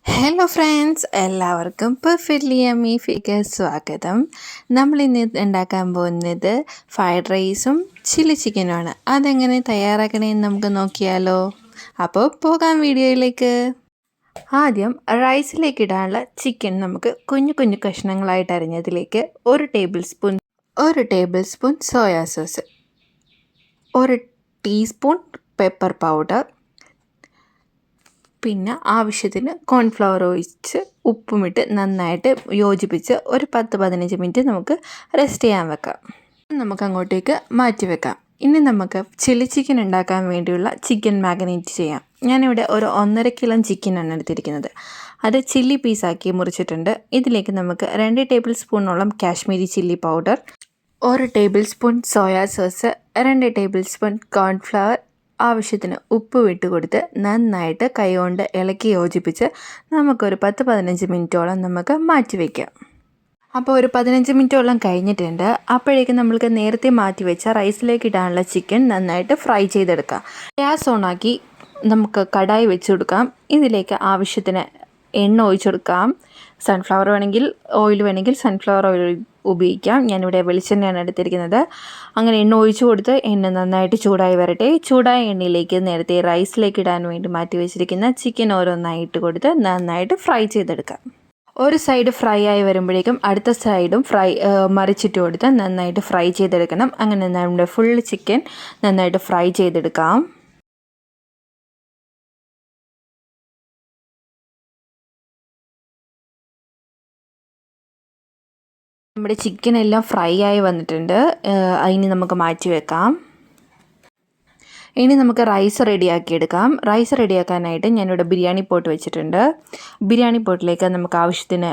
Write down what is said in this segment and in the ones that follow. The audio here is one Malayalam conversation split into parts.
ഹലോ ഫ്രണ്ട്സ്, എല്ലാവർക്കും പെർഫെക്റ്റ്ലി യമ്മി ഫിക്ക് സ്വാഗതം. നമ്മളിന്ന് ഉണ്ടാക്കാൻ പോകുന്നത് ഫ്രൈഡ് റൈസും ചില്ലി ചിക്കനുമാണ്. അതെങ്ങനെ തയ്യാറാക്കണമെന്ന് നമുക്ക് നോക്കിയാലോ. അപ്പോൾ പോകാം വീഡിയോയിലേക്ക്. ആദ്യം റൈസിലേക്ക് ഇടാനുള്ള ചിക്കൻ നമുക്ക് കുഞ്ഞു കുഞ്ഞു കഷ്ണങ്ങളായിട്ട് അരിഞ്ഞതിലേക്ക് ഒരു table spoon soya sauce, 1 teaspoon pepper powder, പിന്നെ ആവശ്യത്തിന് കോൺഫ്ലവർ ഒഴിച്ച് ഉപ്പുമിട്ട് നന്നായിട്ട് യോജിപ്പിച്ച് ഒരു 10-15 മിനിറ്റ് നമുക്ക് റെസ്റ്റ് ചെയ്യാൻ വെക്കാം. നമുക്ക് അങ്ങോട്ടേക്ക് മാറ്റി വെക്കാം. ഇനി നമുക്ക് ചില്ലി ചിക്കൻ ഉണ്ടാക്കാൻ വേണ്ടിയുള്ള ചിക്കൻ മാഗ്നേറ്റ് ചെയ്യാം. ഞാനിവിടെ ഒരു 1.5 കിലോ ചിക്കനാണ് എടുത്തിരിക്കുന്നത്. അത് ചില്ലി പീസാക്കി മുറിച്ചിട്ടുണ്ട്. ഇതിലേക്ക് നമുക്ക് 2 ടേബിൾ സ്പൂണോളം Kashmiri chilli powder, 1 table spoon soya sauce, 2 table spoon cornflour, ആവശ്യത്തിന് ഉപ്പ് വിട്ട് കൊടുത്ത് നന്നായിട്ട് കൈകൊണ്ട് ഇളക്കി യോജിപ്പിച്ച് നമുക്കൊരു 10-15 മിനിറ്റോളം നമുക്ക് മാറ്റി വയ്ക്കാം. അപ്പോൾ ഒരു 15 മിനിറ്റോളം കഴിഞ്ഞിട്ടുണ്ട്. അപ്പോഴേക്കും നമ്മൾക്ക് നേരത്തെ മാറ്റി വെച്ച റൈസിലേക്ക് ഇടാനുള്ള ചിക്കൻ നന്നായിട്ട് ഫ്രൈ ചെയ്തെടുക്കാം. ഗ്യാസ് ഓണാക്കി നമുക്ക് കടായി വെച്ച് കൊടുക്കാം. ഇതിലേക്ക് ആവശ്യത്തിന് എണ്ണ ഒഴിച്ചെടുക്കാം. സൺഫ്ലവർ വേണമെങ്കിൽ ഓയിൽ വേണമെങ്കിൽ സൺഫ്ലവർ ഓയിൽ ഉപയോഗിക്കാം. ഞാനിവിടെ വെളിച്ചെണ്ണയാണ് എടുത്തിരിക്കുന്നത്. അങ്ങനെ എണ്ണ ഒഴിച്ചു കൊടുത്ത് എണ്ണ നന്നായിട്ട് ചൂടായി വരട്ടെ. ചൂടായ എണ്ണയിലേക്ക് നേരത്തെ റൈസിലേക്ക് ഇടാൻ വേണ്ടി മാറ്റി വെച്ചിരിക്കുന്ന ചിക്കൻ ഓരോന്നായിട്ട് കൊടുത്ത് നന്നായിട്ട് ഫ്രൈ ചെയ്തെടുക്കാം. ഒരു സൈഡ് ഫ്രൈ ആയി വരുമ്പോഴേക്കും അടുത്ത സൈഡും മറിച്ചിട്ട് കൊടുത്ത് നന്നായിട്ട് ഫ്രൈ ചെയ്തെടുക്കണം. അങ്ങനെ നമ്മുടെ ഫുൾ ചിക്കൻ നന്നായിട്ട് ഫ്രൈ ചെയ്തെടുക്കാം. നമ്മുടെ ചിക്കൻ എല്ലാം ഫ്രൈ ആയി വന്നിട്ടുണ്ട്. അതിന് നമുക്ക് മാറ്റി വെക്കാം. ഇനി നമുക്ക് റൈസ് റെഡിയാക്കി എടുക്കാം. റൈസ് റെഡിയാക്കാനായിട്ട് ഞാനിവിടെ ബിരിയാണി പോട്ട് വെച്ചിട്ടുണ്ട്. ബിരിയാണി പോട്ടിലേക്ക് നമുക്ക് ആവശ്യത്തിന്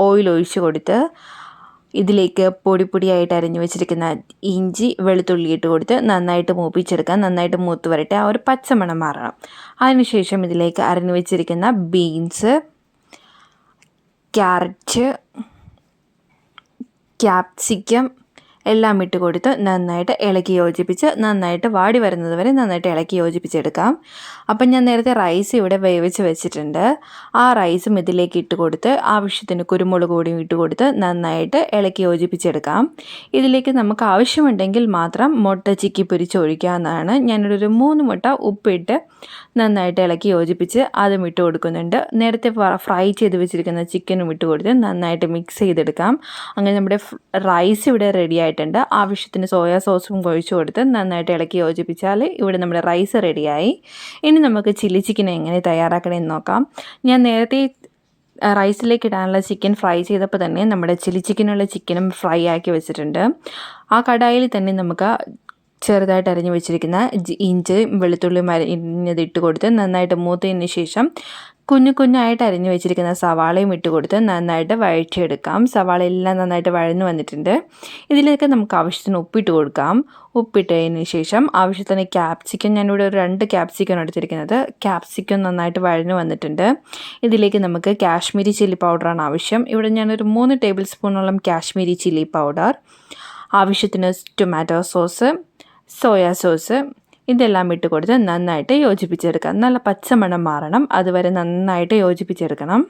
ഓയിൽ ഒഴിച്ച് കൊടുത്ത് ഇതിലേക്ക് പൊടിയായിട്ട് അരിഞ്ഞു വെച്ചിരിക്കുന്ന ഇഞ്ചി വെളുത്തുള്ളി ഇട്ട് കൊടുത്ത് നന്നായിട്ട് മൂപ്പിച്ചെടുക്കാം. നന്നായിട്ട് മൂത്ത് വരട്ടെ, ആ ഒരു പച്ചമണം മാറണം. അതിനുശേഷം ഇതിലേക്ക് അരിഞ്ഞു വെച്ചിരിക്കുന്ന ബീൻസ്, ക്യാരറ്റ്, ക്യാപ്സിക്കം എല്ലാം ഇട്ട് കൊടുത്ത് നന്നായിട്ട് ഇളക്കി യോജിപ്പിച്ച് നന്നായിട്ട് വാടി വരുന്നത് വരെ നന്നായിട്ട് ഇളക്കി യോജിപ്പിച്ചെടുക്കാം. അപ്പം ഞാൻ നേരത്തെ റൈസ് ഇവിടെ വേവിച്ച് വെച്ചിട്ടുണ്ട്. ആ റൈസും ഇതിലേക്ക് ഇട്ട് കൊടുത്ത് ആവശ്യത്തിന് കുരുമുളക് പൊടിയും ഇട്ട് കൊടുത്ത് നന്നായിട്ട് ഇളക്കി യോജിപ്പിച്ചെടുക്കാം. ഇതിലേക്ക് നമുക്ക് ആവശ്യമുണ്ടെങ്കിൽ മാത്രം മുട്ട ചിക്കി പൊരിച്ച് ഒഴിക്കാവുന്നതാണ്. ഞാനിവിടെ ഒരു 3 മുട്ട ഉപ്പിട്ട് നന്നായിട്ട് ഇളക്കി യോജിപ്പിച്ച് അതും ഇട്ട് കൊടുക്കുന്നുണ്ട്. നേരത്തെ ഫ്രൈ ചെയ്ത് വെച്ചിരിക്കുന്ന ചിക്കനും ഇട്ട് കൊടുത്ത് നന്നായിട്ട് മിക്സ് ചെയ്തെടുക്കാം. അങ്ങനെ നമ്മുടെ റൈസ് ഇവിടെ റെഡി ആയിട്ടുണ്ട്. ആവശ്യത്തിന് സോയാ സോസും ഒഴിച്ച് കൊടുത്ത് നന്നായിട്ട് ഇളക്കി യോജിപ്പിച്ചാൽ ഇവിടെ നമ്മുടെ റൈസ് റെഡിയായി. ഇനി നമുക്ക് ചില്ലി ചിക്കൻ എങ്ങനെ തയ്യാറാക്കണമെന്ന് നോക്കാം. ഞാൻ നേരത്തെ റൈസിലേക്ക് ഇടാനുള്ള ചിക്കൻ ഫ്രൈ ചെയ്തപ്പോൾ തന്നെ നമ്മുടെ ചില്ലി ചിക്കനുള്ള ചിക്കനും ഫ്രൈ ആക്കി വെച്ചിട്ടുണ്ട്. ആ കടായിൽ തന്നെ നമുക്ക് ചെറുതായിട്ട് അരിഞ്ഞു വെച്ചിരിക്കുന്ന ഇഞ്ചിയും വെളുത്തുള്ളിയും അരിഞ്ഞതിട്ട് കൊടുത്ത് നന്നായിട്ട് മൂത്തതിന് ശേഷം കുഞ്ഞായിട്ട് അരിഞ്ഞു വെച്ചിരിക്കുന്ന സവാളയും ഇട്ട് കൊടുത്ത് നന്നായിട്ട് വഴറ്റിയെടുക്കാം. സവാള എല്ലാം നന്നായിട്ട് വഴന്നു വന്നിട്ടുണ്ട്. ഇതിലേക്ക് നമുക്ക് ആവശ്യത്തിന് ഉപ്പിട്ട് കൊടുക്കാം. ഉപ്പിട്ടതിന് ശേഷം ആവശ്യത്തിന് ക്യാപ്സിക്കം, ഞാനിവിടെ ഒരു 2 ക്യാപ്സിക്കം എടുത്തിരിക്കുന്നത്. ക്യാപ്സിക്കം നന്നായിട്ട് വഴന്നു വന്നിട്ടുണ്ട്. ഇതിലേക്ക് നമുക്ക് കാശ്മീരി ചില്ലി പൗഡറാണ് ആവശ്യം. ഇവിടെ ഞാനൊരു 3 ടേബിൾ സ്പൂണോളം കാശ്മീരി ചില്ലി പൗഡർ, ആവശ്യത്തിന് ടൊമാറ്റോ സോസ്, സോയാ സോസ് ഇതെല്ലാം ഇട്ട് കൊടുത്ത് നന്നായിട്ട് യോജിപ്പിച്ചെടുക്കാം. നല്ല പച്ചമണം മാറണം, അതുവരെ നന്നായിട്ട് യോജിപ്പിച്ചെടുക്കണം.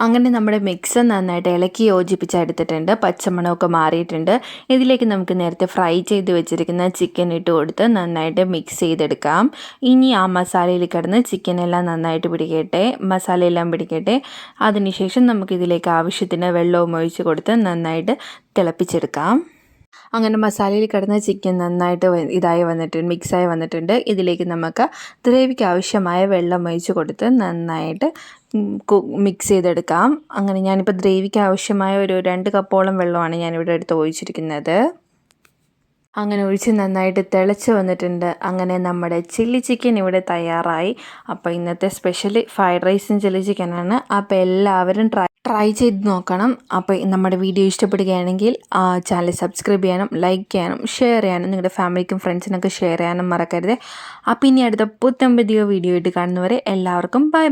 അങ്ങനെ നമ്മുടെ മിക്സ് നന്നായിട്ട് ഇളക്കി യോജിപ്പിച്ചെടുത്തിട്ടുണ്ട്. പച്ചമണമൊക്കെ മാറിയിട്ടുണ്ട്. ഇതിലേക്ക് നമുക്ക് നേരത്തെ ഫ്രൈ ചെയ്ത് വെച്ചിരിക്കുന്ന ചിക്കൻ ഇട്ട് കൊടുത്ത് നന്നായിട്ട് മിക്സ് ചെയ്തെടുക്കാം. ഇനി ആ മസാലയിൽ കിടന്ന് ചിക്കനെല്ലാം നന്നായിട്ട് പിടിക്കട്ടെ, മസാലയെല്ലാം പിടിക്കട്ടെ. അതിനുശേഷം നമുക്കിതിലേക്ക് ആവശ്യത്തിന് വെള്ളവും ഒഴിച്ച് കൊടുത്ത് നന്നായിട്ട് തിളപ്പിച്ചെടുക്കാം. അങ്ങനെ മസാലയിൽ കിടന്ന ചിക്കൻ നന്നായിട്ട് ഇതായി വന്നിട്ടുണ്ട്, മിക്സായി വന്നിട്ടുണ്ട്. ഇതിലേക്ക് നമുക്ക് ഗ്രേവിക്ക് ആവശ്യമായ വെള്ളം ഒഴിച്ച് കൊടുത്ത് നന്നായിട്ട് മിക്സ് ചെയ്തെടുക്കാം. അങ്ങനെ ഞാനിപ്പോൾ ഗ്രേവിക്ക് ആവശ്യമായ ഒരു 2 കപ്പോളം വെള്ളമാണ് ഞാനിവിടെ എടുത്ത് ഒഴിച്ചിരിക്കുന്നത്. അങ്ങനെ ഒഴിച്ച് നന്നായിട്ട് തിളച്ച് വന്നിട്ടുണ്ട്. അങ്ങനെ നമ്മുടെ ചില്ലി ചിക്കൻ ഇവിടെ തയ്യാറായി. അപ്പോൾ ഇന്നത്തെ സ്പെഷ്യൽ ഫ്രൈഡ് റൈസും ചില്ലി ചിക്കനാണ്. അപ്പോൾ എല്ലാവരും ട്രൈ ചെയ്ത് നോക്കണം. അപ്പോൾ നമ്മുടെ വീഡിയോ ഇഷ്ടപ്പെടുകയാണെങ്കിൽ ചാനൽ സബ്സ്ക്രൈബ് ചെയ്യാനും ലൈക്ക് ചെയ്യാനും ഷെയർ ചെയ്യാനും നിങ്ങളുടെ ഫാമിലിക്കും ഫ്രണ്ട്സിനൊക്കെ ഷെയർ ചെയ്യാനും മറക്കരുത്. അപ്പോൾ ഇനി അടുത്ത പുതിയ വീഡിയോ ആയിട്ട് കാണുന്നവരെ എല്ലാവർക്കും ബൈ.